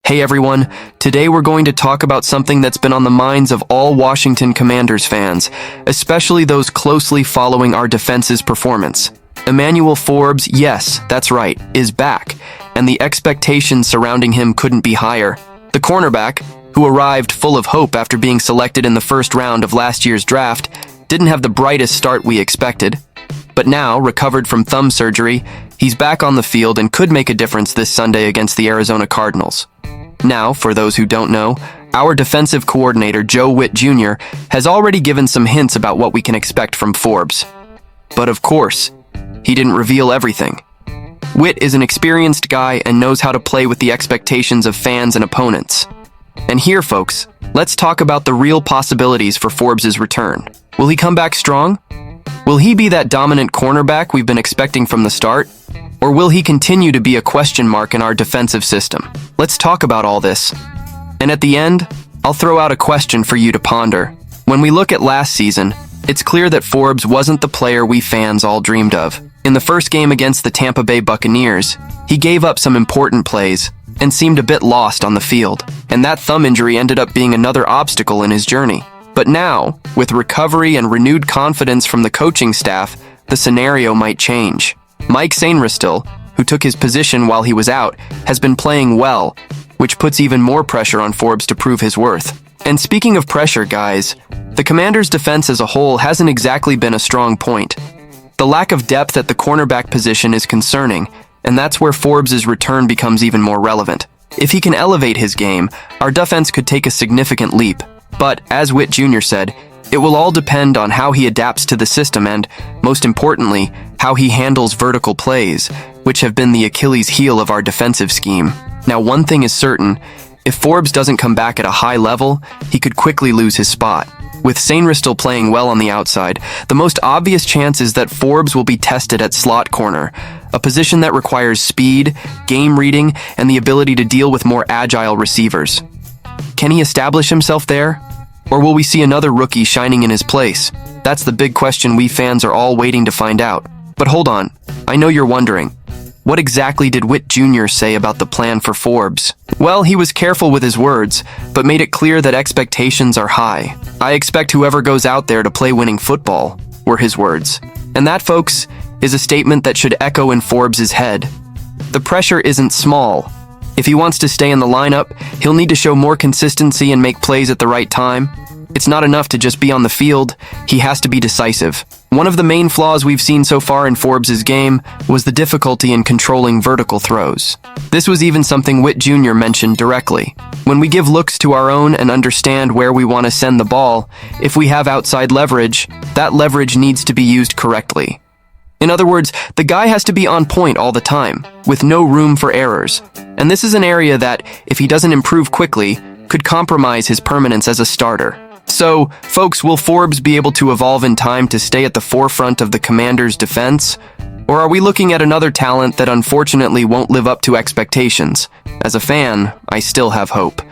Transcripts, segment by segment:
Hey everyone, today we're going to talk about something that's been on the minds of all Washington Commanders fans, especially those closely following our defense's performance. Emanuel Forbes, yes, that's right, is back, and the expectations surrounding him couldn't be higher. The cornerback, who arrived full of hope after being selected in the first round of last year's draft, didn't have the brightest start we expected. But now, recovered from thumb surgery, he's back on the field and could make a difference this Sunday against the Arizona Cardinals. Now, for those who don't know, our defensive coordinator, Whit Jr, has already given some hints about what we can expect from Forbes. But of course, he didn't reveal everything. Whit is an experienced guy and knows how to play with the expectations of fans and opponents. And here, folks, let's talk about the real possibilities for Forbes' return. Will he come back strong? Will he be that dominant cornerback we've been expecting from the start? Or will he continue to be a question mark in our defensive system? Let's talk about all this. And at the end, I'll throw out a question for you to ponder. When we look at last season, it's clear that Forbes wasn't the player we fans all dreamed of. In the first game against the Tampa Bay Buccaneers, he gave up some important plays and seemed a bit lost on the field. And that thumb injury ended up being another obstacle in his journey. But now, with recovery and renewed confidence from the coaching staff, the scenario might change. Mike Sainristil, who took his position while he was out, has been playing well, which puts even more pressure on Forbes to prove his worth. And speaking of pressure, guys, the Commanders' defense as a whole hasn't exactly been a strong point. The lack of depth at the cornerback position is concerning, and that's where Forbes' return becomes even more relevant. If he can elevate his game, our defense could take a significant leap. But, as Whit Jr. said, it will all depend on how he adapts to the system and, most importantly, how he handles vertical plays, which have been the Achilles heel of our defensive scheme. Now, one thing is certain, if Forbes doesn't come back at a high level, he could quickly lose his spot. With Sainristil playing well on the outside, the most obvious chance is that Forbes will be tested at slot corner, a position that requires speed, game reading, and the ability to deal with more agile receivers. Can he establish himself there? Or will we see another rookie shining in his place? That's the big question we fans are all waiting to find out. But hold on, I know you're wondering. What exactly did Whit Jr. say about the plan for Forbes? Well, he was careful with his words, but made it clear that expectations are high. I expect whoever goes out there to play winning football, were his words. And that, folks, is a statement that should echo in Forbes' head. The pressure isn't small. If he wants to stay in the lineup, he'll need to show more consistency and make plays at the right time. It's not enough to just be on the field, he has to be decisive. One of the main flaws we've seen so far in Forbes' game was the difficulty in controlling vertical throws. This was even something Whit Jr. mentioned directly. When we give looks to our own and understand where we want to send the ball, if we have outside leverage, that leverage needs to be used correctly. In other words, the guy has to be on point all the time, with no room for errors. And this is an area that, if he doesn't improve quickly, could compromise his permanence as a starter. So, folks, will Forbes be able to evolve in time to stay at the forefront of the Commanders' defense? Or are we looking at another talent that unfortunately won't live up to expectations? As a fan, I still have hope.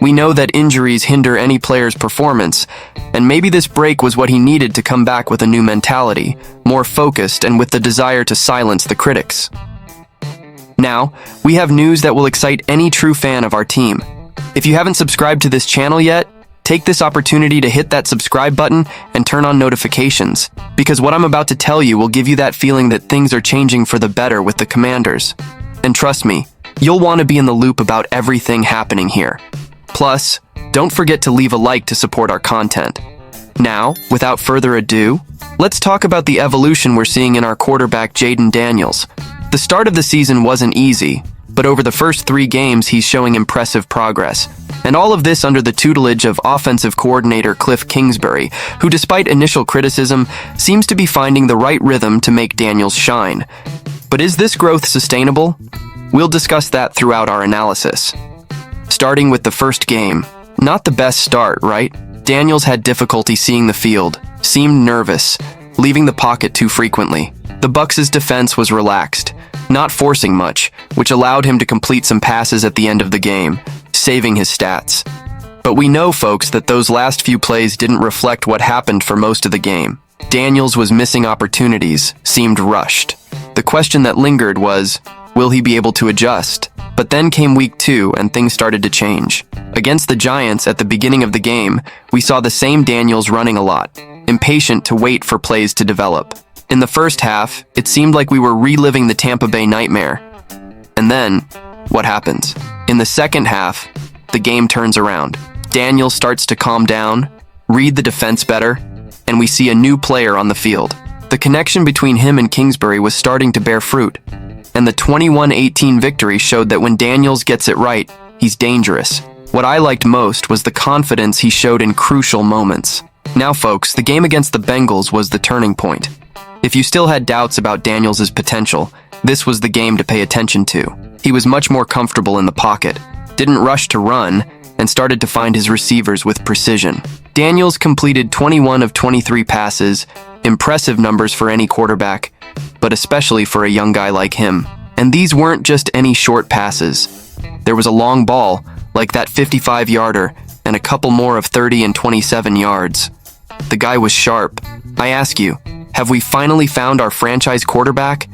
We know that injuries hinder any player's performance, and maybe this break was what he needed to come back with a new mentality, more focused and with the desire to silence the critics. Now, we have news that will excite any true fan of our team. If you haven't subscribed to this channel yet, take this opportunity to hit that subscribe button and turn on notifications, because what I'm about to tell you will give you that feeling that things are changing for the better with the Commanders. And trust me, you'll want to be in the loop about everything happening here. Plus, don't forget to leave a like to support our content. Now, without further ado, let's talk about the evolution we're seeing in our quarterback Jaden Daniels. The start of the season wasn't easy, but over the first 3 games he's showing impressive progress. And all of this under the tutelage of offensive coordinator Cliff Kingsbury, who despite initial criticism, seems to be finding the right rhythm to make Daniels shine. But is this growth sustainable? We'll discuss that throughout our analysis. Starting with the first game. Not the best start, right? Daniels had difficulty seeing the field, seemed nervous, leaving the pocket too frequently. The Bucs' defense was relaxed, not forcing much, which allowed him to complete some passes at the end of the game, saving his stats. But we know, folks, that those last few plays didn't reflect what happened for most of the game. Daniels was missing opportunities, seemed rushed. The question that lingered was, will he be able to adjust? But then came week 2 and things started to change. Against the Giants at the beginning of the game, we saw the same Daniels running a lot, impatient to wait for plays to develop. In the first half, it seemed like we were reliving the Tampa Bay nightmare. And then, what happens? In the second half, the game turns around. Daniels starts to calm down, read the defense better, and we see a new player on the field. The connection between him and Kingsbury was starting to bear fruit, and the 21-18 victory showed that when Daniels gets it right, he's dangerous. What I liked most was the confidence he showed in crucial moments. Now folks, the game against the Bengals was the turning point. If you still had doubts about Daniels' potential, this was the game to pay attention to. He was much more comfortable in the pocket, didn't rush to run, and started to find his receivers with precision. Daniels completed 21 of 23 passes, impressive numbers for any quarterback, but especially for a young guy like him. And these weren't just any short passes. There was a long ball, like that 55-yarder, and a couple more of 30 and 27 yards. The guy was sharp. I ask you, have we finally found our franchise quarterback?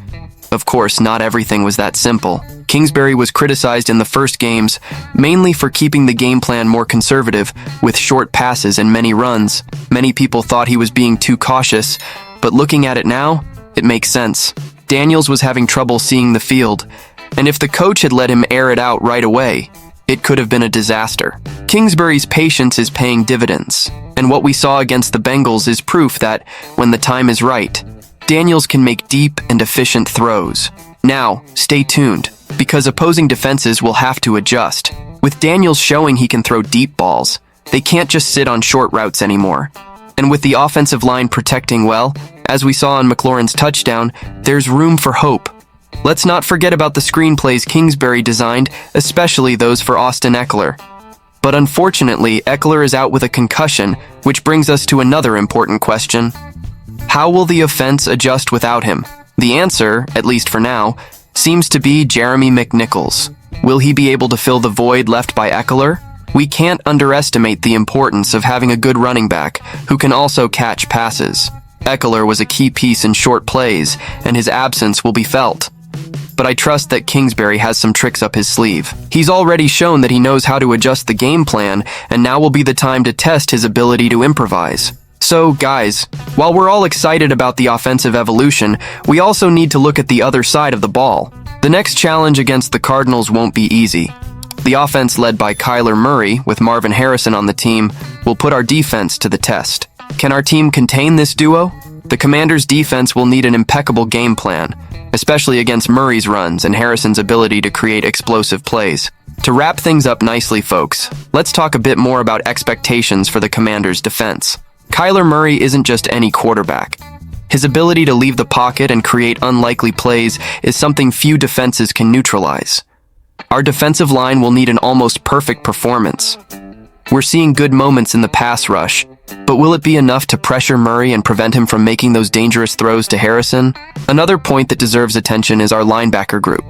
Of course, not everything was that simple. Kingsbury was criticized in the first games, mainly for keeping the game plan more conservative, with short passes and many runs. Many people thought he was being too cautious, but looking at it now, it makes sense. Daniels was having trouble seeing the field, and if the coach had let him air it out right away, it could have been a disaster. Kingsbury's patience is paying dividends, and what we saw against the Bengals is proof that, when the time is right, Daniels can make deep and efficient throws. Now, stay tuned, because opposing defenses will have to adjust. With Daniels showing he can throw deep balls, they can't just sit on short routes anymore. And with the offensive line protecting well, as we saw on McLaurin's touchdown, there's room for hope. Let's not forget about the screenplays Kingsbury designed, especially those for Austin Eckler. But unfortunately, Eckler is out with a concussion, which brings us to another important question. How will the offense adjust without him? The answer, at least for now, seems to be Jeremy McNichols. Will he be able to fill the void left by Eckler? We can't underestimate the importance of having a good running back who can also catch passes. Eckler was a key piece in short plays, and his absence will be felt. But I trust that Kingsbury has some tricks up his sleeve. He's already shown that he knows how to adjust the game plan, and now will be the time to test his ability to improvise. So, guys, while we're all excited about the offensive evolution, we also need to look at the other side of the ball. The next challenge against the Cardinals won't be easy. The offense led by Kyler Murray, with Marvin Harrison on the team, will put our defense to the test. Can our team contain this duo? The Commanders' defense will need an impeccable game plan, especially against Murray's runs and Harrison's ability to create explosive plays. To wrap things up nicely, folks, let's talk a bit more about expectations for the Commanders' defense. Kyler Murray isn't just any quarterback. His ability to leave the pocket and create unlikely plays is something few defenses can neutralize. Our defensive line will need an almost perfect performance. We're seeing good moments in the pass rush, but will it be enough to pressure Murray and prevent him from making those dangerous throws to Harrison? Another point that deserves attention is our linebacker group.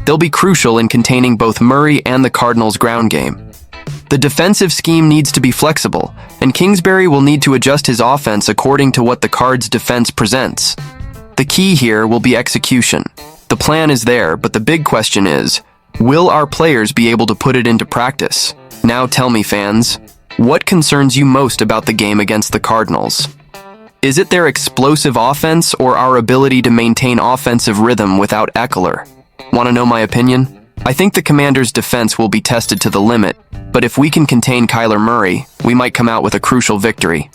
They'll be crucial in containing both Murray and the Cardinals' ground game. The defensive scheme needs to be flexible, and Kingsbury will need to adjust his offense according to what the Cards' defense presents. The key here will be execution. The plan is there, but the big question is, will our players be able to put it into practice? Now tell me, fans, what concerns you most about the game against the Cardinals? Is it their explosive offense or our ability to maintain offensive rhythm without Eckler? Want to know my opinion? I think the Commanders' defense will be tested to the limit, but if we can contain Kyler Murray, we might come out with a crucial victory.